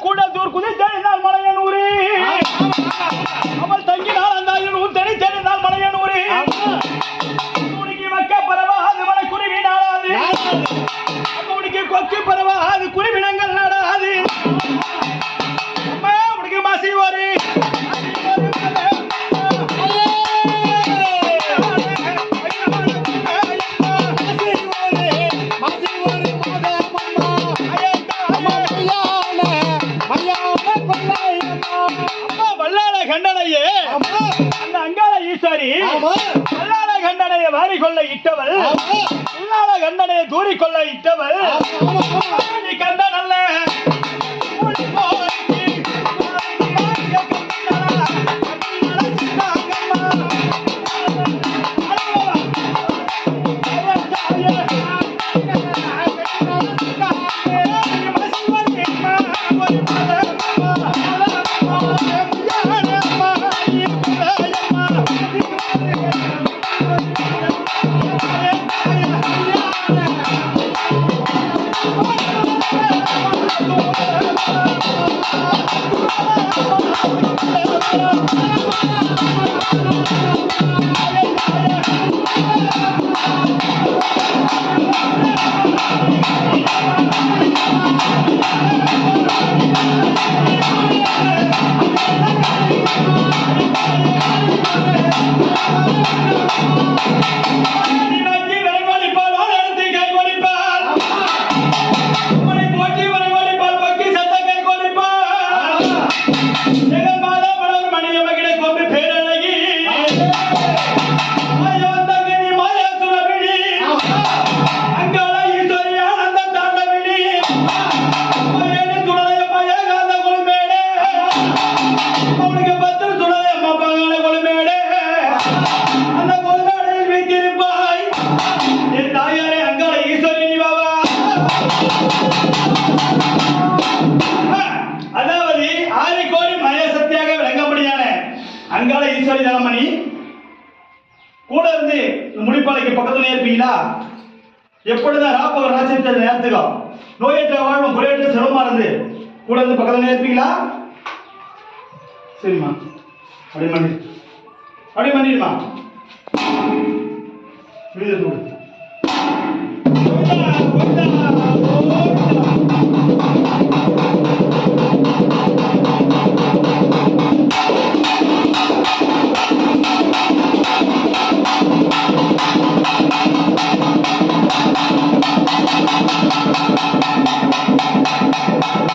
கூட தூர்க்குதி தெரிந்தால் மலையனூரி அவள் தங்கினால் அந்த ஊர் தெரி தெரிந்தால் மலையனூரி உனக்கு மக்க பரவா அது மலை குருவி நாடாது உனக்கு கொக்கு பரவா அது குருவினங்கள் நாடாது உனக்கு மாசி வரி கண்டனையே அந்த அங்காள ஈஸ்வரி அல்லாத கண்டனையை வாரி கொள்ள இட்டவள் இல்லாத கண்டனையை தூரி கொள்ள இட்டவள் நீ கண்ட நல்ல அதாவது ஆரிக்கோரி மய சக்தியாக விளங்கப்படியான அங்காள ஈஸ்வரி தனமணி கூட இருந்து முடிப்பாளைக்கு பக்கத்துல இருப்பீங்களா? எப்பொழுதுதான் ராப்பவர் ராஜ்யத்தில் நேரத்துக்கோ நோயற்ற வாழ்வும் குறையற்ற சிரமமா இருந்து கூட இருந்து பக்கத்துல இருப்பீங்களா? சரிம்மா, அப்படி பண்ணிடுமா.